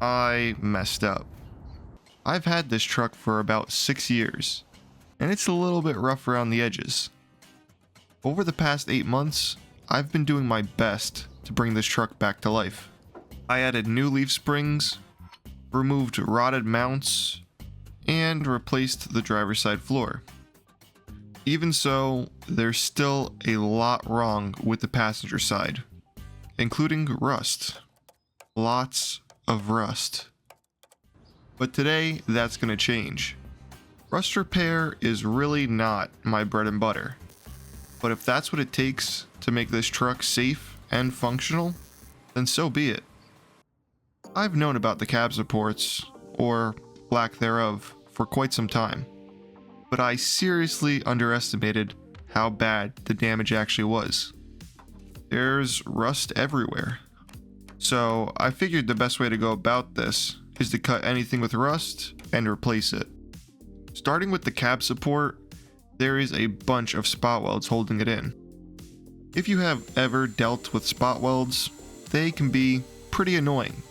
I messed up. I've had this truck for about 6 years, and it's a little bit rough around the edges. Over the past 8 months, I've been doing my best to bring this truck back to life. I added new leaf springs, removed rotted mounts, and replaced the driver's side floor. Even so, there's still a lot wrong with the passenger side, including rust. Lots of rust. But today, that's going to change. Rust repair is really not my bread and butter. But if that's what it takes to make this truck safe and functional, then so be it. I've known about the cab supports, or lack thereof, for quite some time. But I seriously underestimated how bad the damage actually was. There's rust everywhere. So I figured the best way to go about this is to cut anything with rust and replace it. Starting with the cab support, there is a bunch of spot welds holding it in. If you have ever dealt with spot welds, they can be pretty annoying,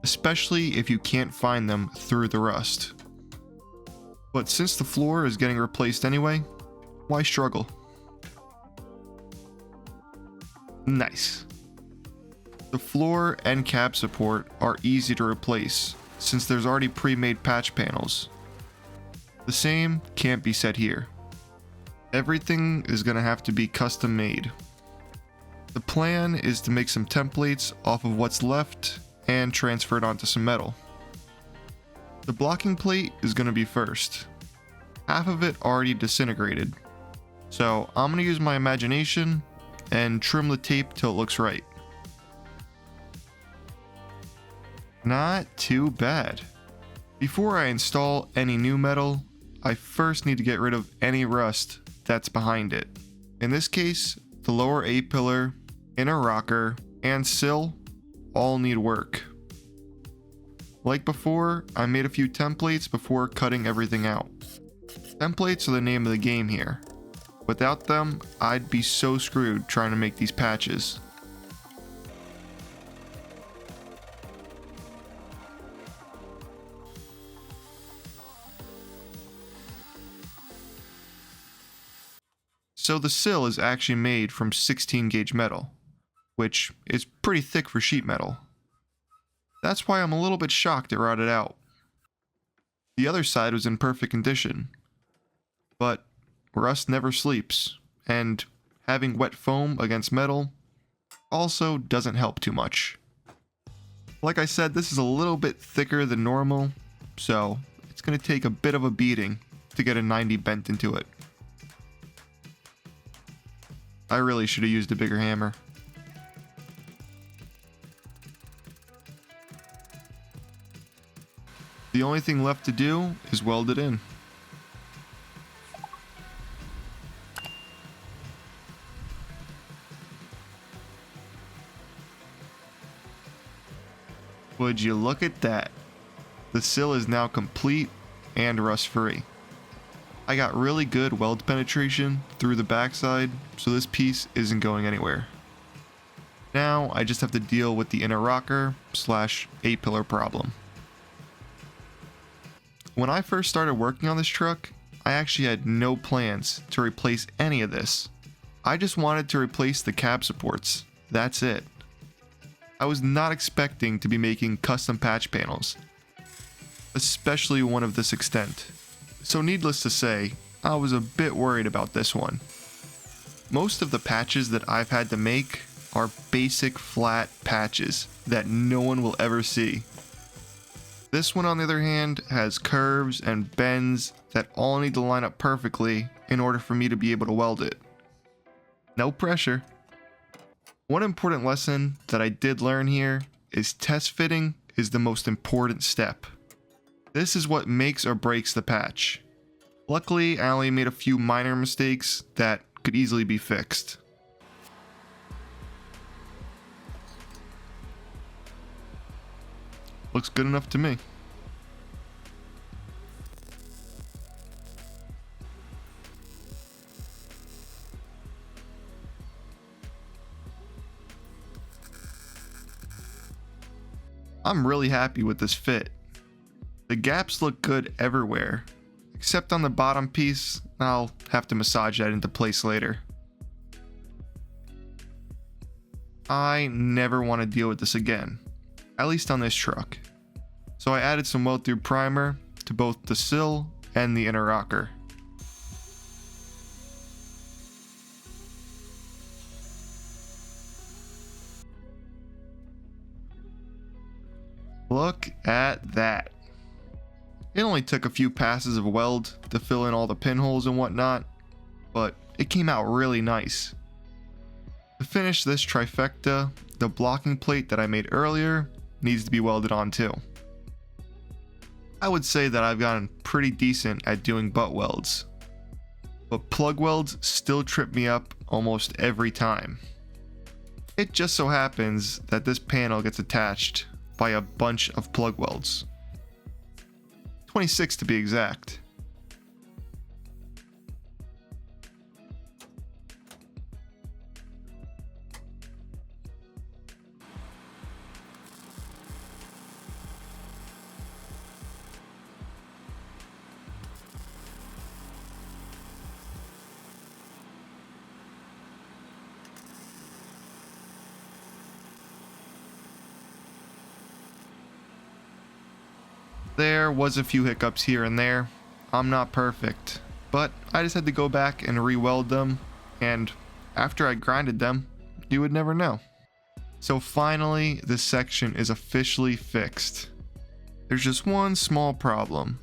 especially if you can't find them through the rust. But since the floor is getting replaced anyway, why struggle? Nice. The floor and cab support are easy to replace since there's already pre-made patch panels. The same can't be said here. Everything is going to have to be custom made. The plan is to make some templates off of what's left and transfer it onto some metal. The blocking plate is going to be first. Half of it already disintegrated, so I'm going to use my imagination and trim the tape till it looks right. Not too bad. Before I install any new metal, I first need to get rid of any rust that's behind it. In this case, the lower A-pillar, inner rocker, and sill all need work. Like before, I made a few templates before cutting everything out. Templates are the name of the game here. Without them, I'd be so screwed trying to make these patches. So the sill is actually made from 16 gauge metal, which is pretty thick for sheet metal. That's why I'm a little bit shocked it rotted out. The other side was in perfect condition, but rust never sleeps, and having wet foam against metal also doesn't help too much. Like I said, this is a little bit thicker than normal, so it's going to take a bit of a beating to get a 90 bent into it. I really should have used a bigger hammer. The only thing left to do is weld it in. Would you look at that? The sill is now complete and rust-free. I got really good weld penetration through the backside, so this piece isn't going anywhere. Now I just have to deal with the inner rocker / A-pillar problem. When I first started working on this truck, I actually had no plans to replace any of this. I just wanted to replace the cab supports. That's it. I was not expecting to be making custom patch panels, especially one of this extent. So needless to say, I was a bit worried about this one. Most of the patches that I've had to make are basic flat patches that no one will ever see. This one, on the other hand, has curves and bends that all need to line up perfectly in order for me to be able to weld it. No pressure. One important lesson that I did learn here is test fitting is the most important step. This is what makes or breaks the patch. Luckily, I only made a few minor mistakes that could easily be fixed. Looks good enough to me. I'm really happy with this fit. The gaps look good everywhere, except on the bottom piece. I'll have to massage that into place later. I never want to deal with this again, at least on this truck. So I added some Weld-through primer to both the sill and the inner rocker. Look at that. It only took a few passes of weld to fill in all the pinholes and whatnot, but it came out really nice. To finish this trifecta, the blocking plate that I made earlier needs to be welded on too. I would say that I've gotten pretty decent at doing butt welds, but plug welds still trip me up almost every time. It just so happens that this panel gets attached by a bunch of plug welds. 26 to be exact. There was a few hiccups here and there. I'm not perfect, but I just had to go back and re-weld them, and after I grinded them, you would never know. So finally, this section is officially fixed. There's just one small problem.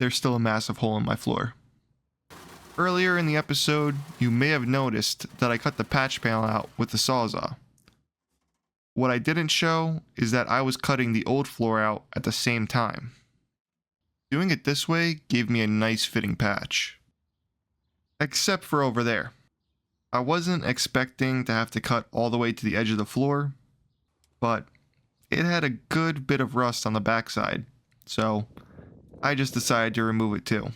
There's still a massive hole in my floor. Earlier in the episode, you may have noticed that I cut the patch panel out with the Sawzall. What I didn't show is that I was cutting the old floor out at the same time. Doing it this way gave me a nice fitting patch. Except for over there. I wasn't expecting to have to cut all the way to the edge of the floor, but it had a good bit of rust on the backside, so I just decided to remove it too.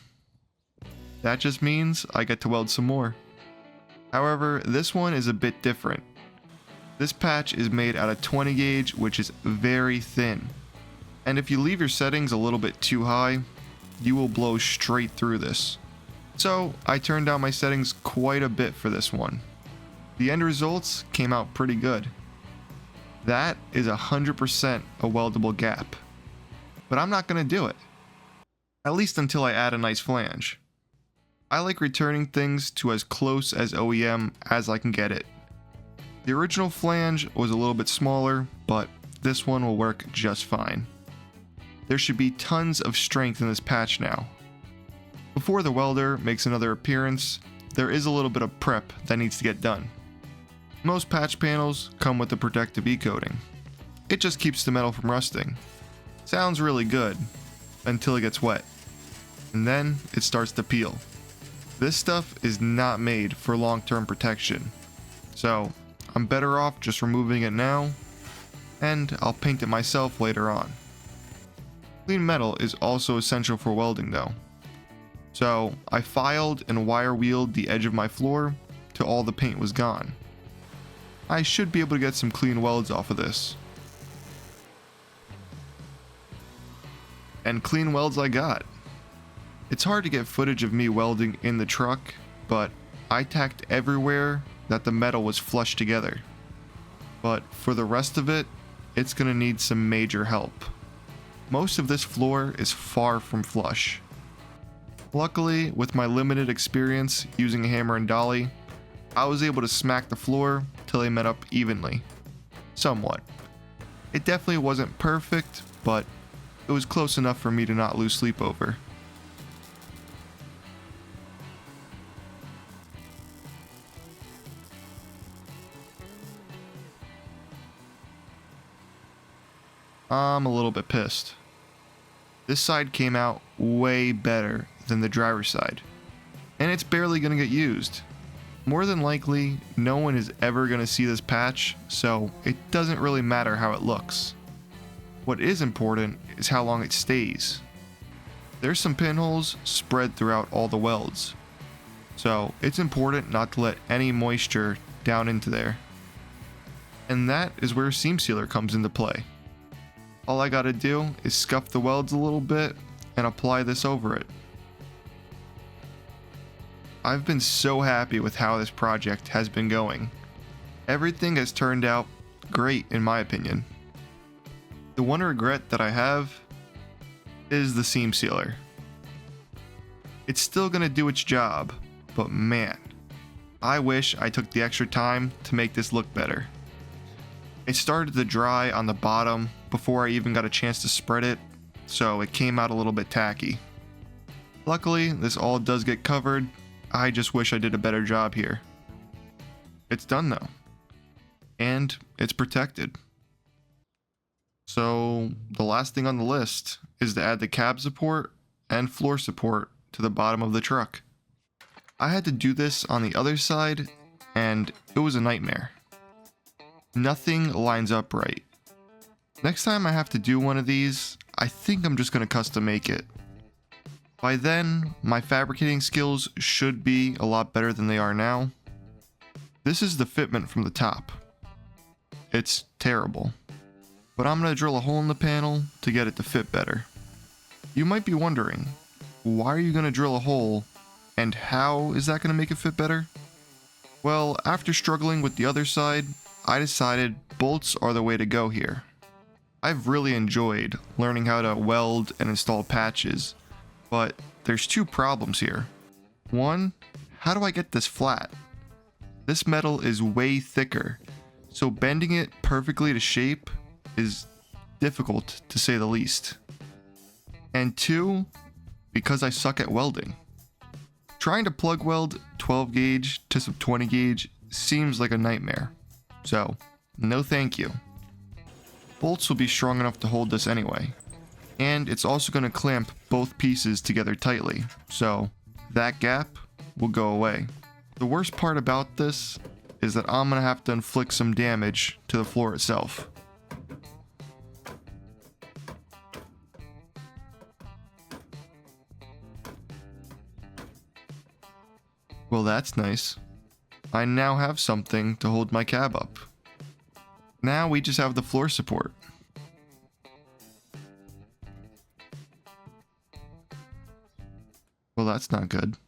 That just means I get to weld some more. However, this one is a bit different. This patch is made out of 20 gauge, which is very thin. And if you leave your settings a little bit too high, you will blow straight through this. So I turned down my settings quite a bit for this one. The end results came out pretty good. That is 100% a weldable gap. But I'm not going to do it. At least until I add a nice flange. I like returning things to as close as OEM as I can get it. The original flange was a little bit smaller, but this one will work just fine. There should be tons of strength in this patch now. Before the welder makes another appearance, there is a little bit of prep that needs to get done. Most patch panels come with a protective e-coating. It just keeps the metal from rusting. Sounds really good, until it gets wet. And then it starts to peel. This stuff is not made for long-term protection. So I'm better off just removing it now, and I'll paint it myself later on. Clean metal is also essential for welding though. So I filed and wire wheeled the edge of my floor till all the paint was gone. I should be able to get some clean welds off of this. And clean welds I got. It's hard to get footage of me welding in the truck, but I tacked everywhere that the metal was flush together. But for the rest of it, it's gonna need some major help. Most of this floor is far from flush. Luckily, with my limited experience using a hammer and dolly, I was able to smack the floor till they met up evenly. Somewhat. It definitely wasn't perfect, but it was close enough for me to not lose sleep over. I'm a little bit pissed. This side came out way better than the driver's side, and it's barely going to get used. More than likely, no one is ever going to see this patch, so it doesn't really matter how it looks. What is important is how long it stays. There's some pinholes spread throughout all the welds, so it's important not to let any moisture down into there. And that is where seam sealer comes into play. All I gotta do is scuff the welds a little bit and apply this over it. I've been so happy with how this project has been going. Everything has turned out great in my opinion. The one regret that I have is the seam sealer. It's still gonna do its job, but man, I wish I took the extra time to make this look better. It started to dry on the bottom before I even got a chance to spread it, so it came out a little bit tacky. Luckily, this all does get covered. I just wish I did a better job here. It's done though, and it's protected. So the last thing on the list is to add the cab support and floor support to the bottom of the truck. I had to do this on the other side, and it was a nightmare. Nothing lines up right. Next time I have to do one of these, I think I'm just going to custom make it. By then, my fabricating skills should be a lot better than they are now. This is the fitment from the top. It's terrible, but I'm going to drill a hole in the panel to get it to fit better. You might be wondering, why are you going to drill a hole, and how is that going to make it fit better? Well, after struggling with the other side, I decided bolts are the way to go here. I've really enjoyed learning how to weld and install patches, but there's two problems here. One, how do I get this flat? This metal is way thicker, so bending it perfectly to shape is difficult to say the least. And two, because I suck at welding. Trying to plug weld 12 gauge to some 20 gauge seems like a nightmare, so no thank you. Bolts will be strong enough to hold this anyway, and it's also going to clamp both pieces together tightly, so that gap will go away. The worst part about this is that I'm going to have to inflict some damage to the floor itself. Well, that's nice. I now have something to hold my cab up. Now we just have the floor support. Well, that's not good.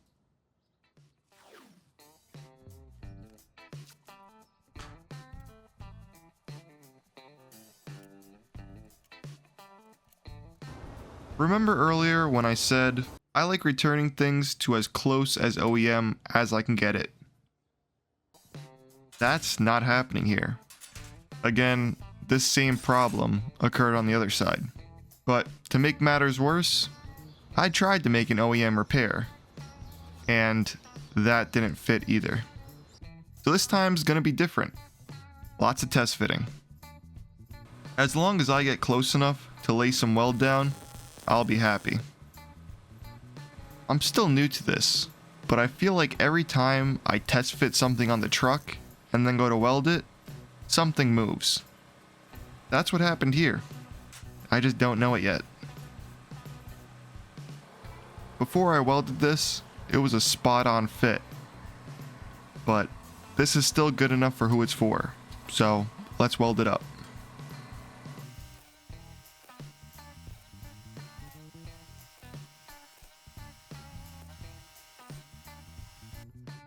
Remember earlier when I said I like returning things to as close as OEM as I can get it? That's not happening here. Again, this same problem occurred on the other side. But to make matters worse, I tried to make an OEM repair, and that didn't fit either. So this time's gonna be different. Lots of test fitting. As long as I get close enough to lay some weld down, I'll be happy. I'm still new to this, but I feel like every time I test fit something on the truck and then go to weld it, something moves. That's what happened here. I just don't know it yet. Before I welded this, it was a spot-on fit. But this is still good enough for who it's for, so let's weld it up.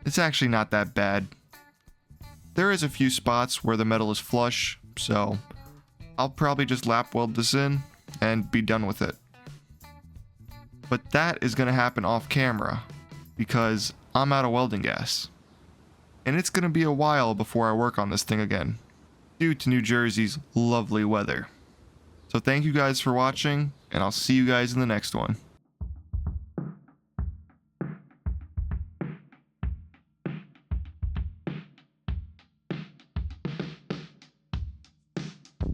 It's actually not that bad. There is a few spots where the metal is flush, so I'll probably just lap weld this in and be done with it. But that is going to happen off camera because I'm out of welding gas. And it's going to be a while before I work on this thing again, due to New Jersey's lovely weather. So thank you guys for watching, and I'll see you guys in the next one.